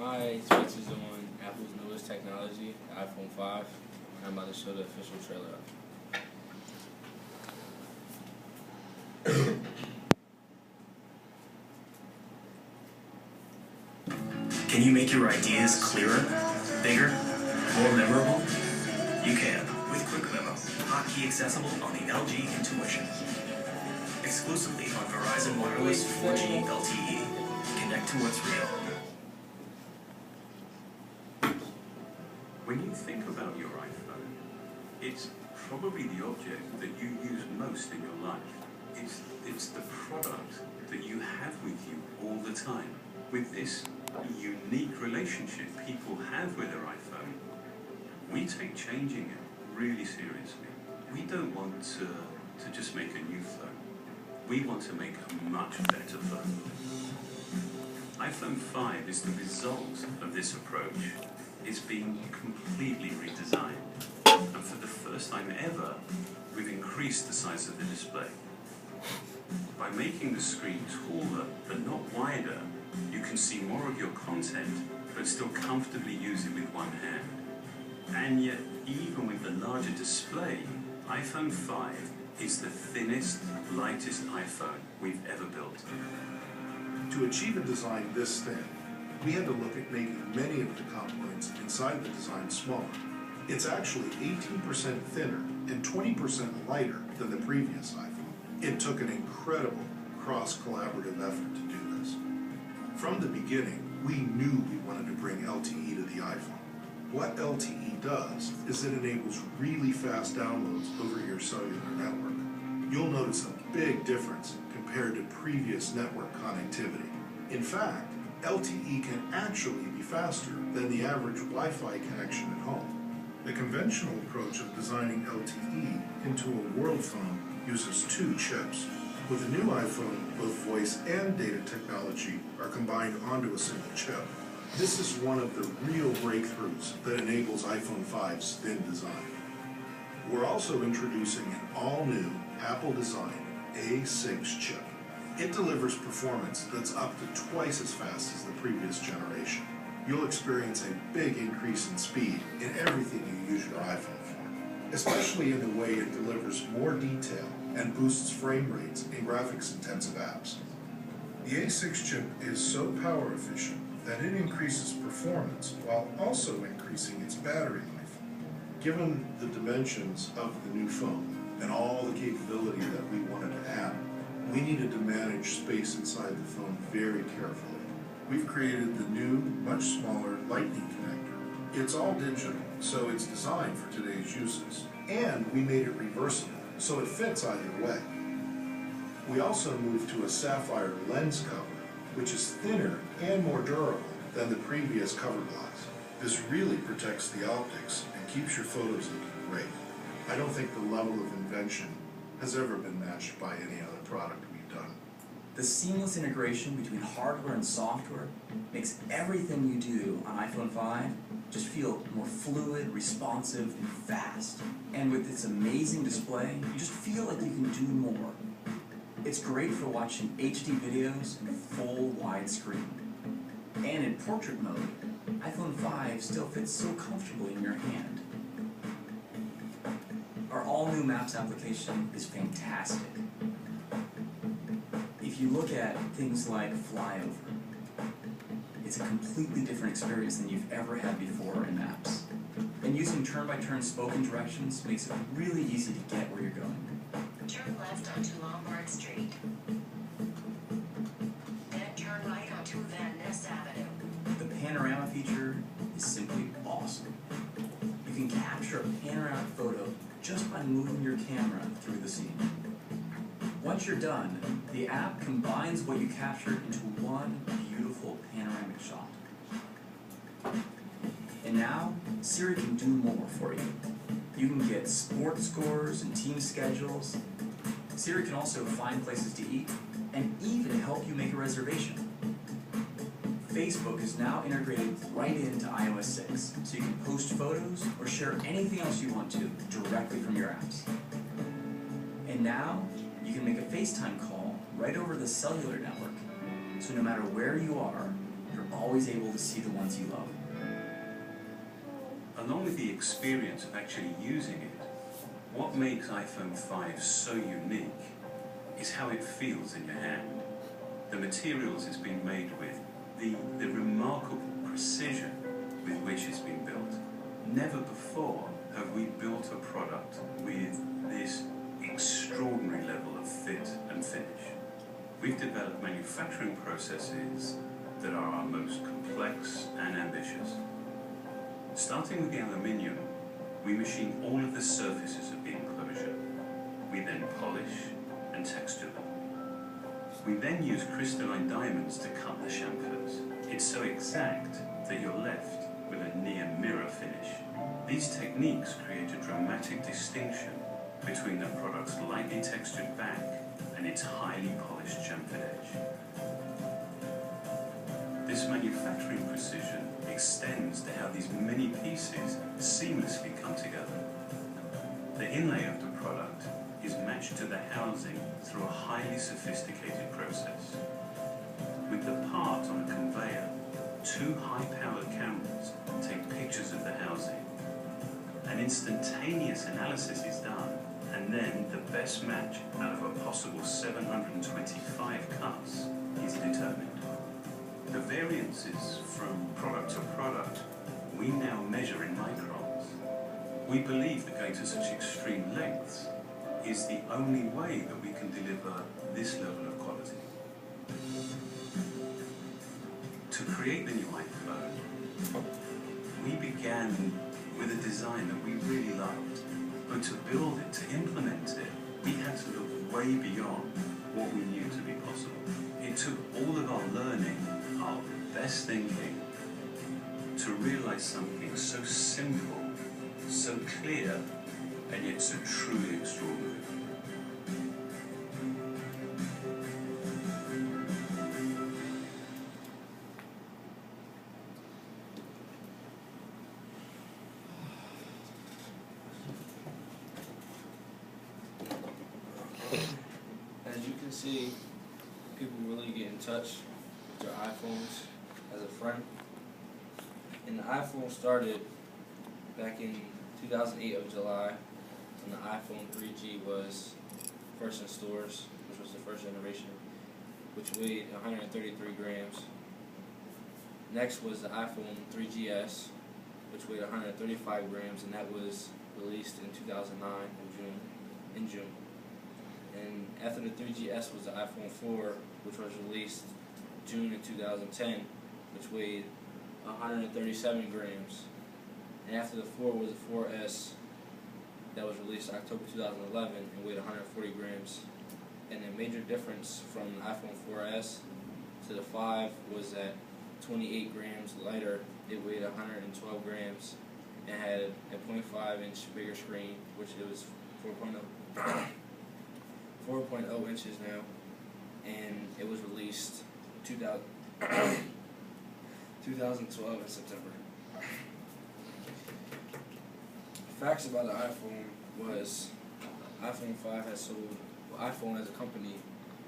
My speech is on Apple's newest technology, the iPhone 5. I'm about to show the official trailer of. Can you make your ideas clearer, bigger, more memorable? You can with Quick Memo, hotkey accessible on the LG Intuition. Exclusively on Verizon Wireless 4G LTE. Connect to what's real. When you think about your iPhone, it's probably the object that you use most in your life. It's the product that you have with you all the time. With this unique relationship people have with their iPhone, we take changing it really seriously. We don't want to just make a new phone. We want to make a much better phone. iPhone 5 is the result of this approach. It's being completely redesigned. And for the first time ever, we've increased the size of the display. By making the screen taller but not wider, you can see more of your content but still comfortably use it with one hand. And yet, even with the larger display, iPhone 5 is the thinnest, lightest iPhone we've ever built. To achieve a design this thin, we had to look at making many of the components inside the design smaller. It's actually 18% thinner and 20% lighter than the previous iPhone. It took an incredible cross-collaborative effort to do this. From the beginning, we knew we wanted to bring LTE to the iPhone. What LTE does is it enables really fast downloads over your cellular network. You'll notice a big difference compared to previous network connectivity. In fact, LTE can actually be faster than the average Wi-Fi connection at home. The conventional approach of designing LTE into a world phone uses two chips. With the new iPhone, both voice and data technology are combined onto a single chip. This is one of the real breakthroughs that enables iPhone 5's thin design. We're also introducing an all-new Apple-designed A6 chip. It delivers performance that's up to twice as fast as the previous generation. You'll experience a big increase in speed in everything you use your iPhone for, especially in the way it delivers more detail and boosts frame rates in graphics-intensive apps. The A6 chip is so power efficient that it increases performance while also increasing its battery life. Given the dimensions of the new phone and all the capability that we wanted to add, we needed to manage space inside the phone very carefully. We've created the new, much smaller Lightning connector. It's all digital, so it's designed for today's uses. And we made it reversible, so it fits either way. We also moved to a sapphire lens cover, which is thinner and more durable than the previous cover glass. This really protects the optics and keeps your photos looking great. I don't think the level of invention has ever been matched by any other product we've done. The seamless integration between hardware and software makes everything you do on iPhone 5 just feel more fluid, responsive, and fast. And with its amazing display, you just feel like you can do more. It's great for watching HD videos in full widescreen. And in portrait mode, iPhone 5 still fits so comfortably in your hand. Our all-new Maps application is fantastic. If you look at things like Flyover, it's a completely different experience than you've ever had before in Maps. And using turn-by-turn spoken directions makes it really easy to get where you're going. Turn left onto Lombard Street. Then turn right onto Van Ness Avenue. The panorama feature is simply awesome. You can capture a panoramic photo just by moving your camera through the scene. Once you're done, the app combines what you captured into one beautiful panoramic shot. And now, Siri can do more for you. You can get sports scores and team schedules. Siri can also find places to eat and even help you make a reservation. Facebook is now integrated right into iOS 6, so you can post photos or share anything else you want to directly from your apps. And now, you can make a FaceTime call right over the cellular network, so no matter where you are, you're always able to see the ones you love. Along with the experience of actually using it, what makes iPhone 5 so unique is how it feels in your hand. The materials it's been made with, the remarkable precision with which it's been built. Never before have we built a product with this extraordinary level of fit and finish. We've developed manufacturing processes that are our most complex and ambitious. Starting with the aluminium, we machine all of the surfaces of the enclosure. We then polish and texture them. We then use crystalline diamonds to cut the chamfers. It's so exact that you're left with a near mirror finish. These techniques create a dramatic distinction between the product's lightly textured back and its highly polished chamfered edge. This manufacturing precision extends to how these many pieces seamlessly come together. The inlay of the product is matched to the housing through a highly sophisticated process. With the part on a conveyor, 2 high-powered cameras take pictures of the housing. An instantaneous analysis is done, and then the best match out of a possible 725 cuts is determined. The variances from product to product we now measure in microns. We believe that going to such extreme lengths is the only way that we can deliver this level of quality. To create the new iPhone, we began with a design that we really loved, but to build it, to implement it, we had to look way beyond what we knew to be possible. It took all of our learning, our best thinking, to realize something so simple, so clear, and yet so truly extraordinary. As you can see, people really get in touch with their iPhones as a friend. And the iPhone started back in 2008 of July, when the iPhone 3G was first in stores, which was the first generation, which weighed 133 grams. Next was the iPhone 3GS, which weighed 135 grams, and that was released in 2009 in June. And after the 3GS was the iPhone 4, which was released June in 2010, which weighed 137 grams. And after the 4 was the 4S, that was released October 2011 and weighed 140 grams. And the major difference from the iPhone 4S to the 5 was that 28 grams lighter, it weighed 112 grams and had a 0.5-inch bigger screen, which it was 4.0 inches now, and it was released 2012 in September. Facts about the iPhone was iPhone 5 has sold, iPhone as a company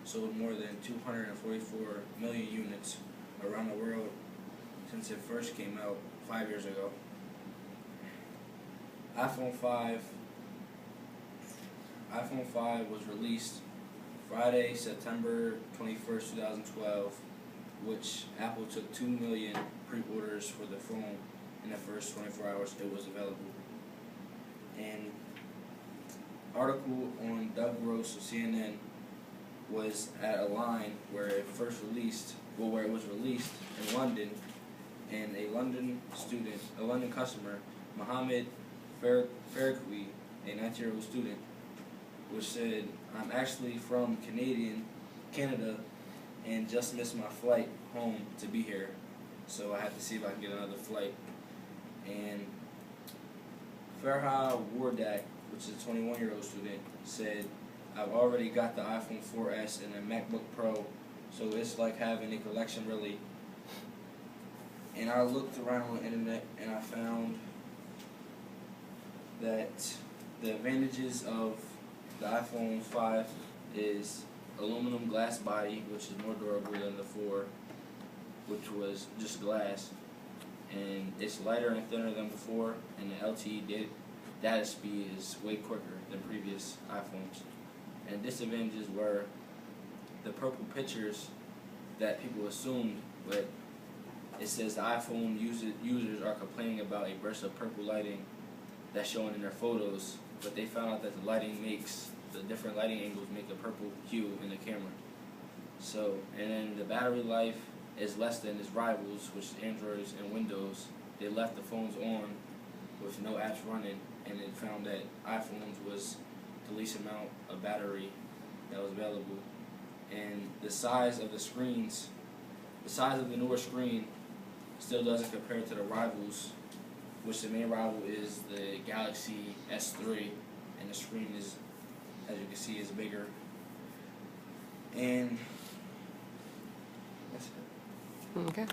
sold more than 244 million units around the world since it first came out 5 years ago. iPhone 5 was released Friday, September 21st, 2012, which Apple took 2 million pre-orders for the phone in the first 24 hours it was available. And article on Doug Gross of CNN was at a line where it first released, well, where it was released in London, and a London customer, Mohammed Farqui, a 19-year-old student, which said, "I'm actually from Canada, and just missed my flight home to be here, so I have to see if I can get another flight." And Farha Wardak, which is a 21-year-old student, said, "I've already got the iPhone 4S and a MacBook Pro, so it's like having a collection, really." And I looked around on the internet and I found that the advantages of the iPhone 5 is aluminum glass body, which is more durable than the 4, which was just glass, and it's lighter and thinner than before, and the LTE data speed is way quicker than previous iPhones. And disadvantages were the purple pictures that people assumed, but it says the iPhone users are complaining about a burst of purple lighting that's shown in their photos, but they found out that the different lighting angles make a purple hue in the camera. So, and then the battery life is less than its rivals, which is Androids and Windows. They left the phones on with no apps running, and it found that iPhones was the least amount of battery that was available. And the size of the screens, the size of the newer screen still doesn't compare to the rivals, which the main rival is the Galaxy S3, and the screen is, as you can see, is bigger. And that's it. Okay.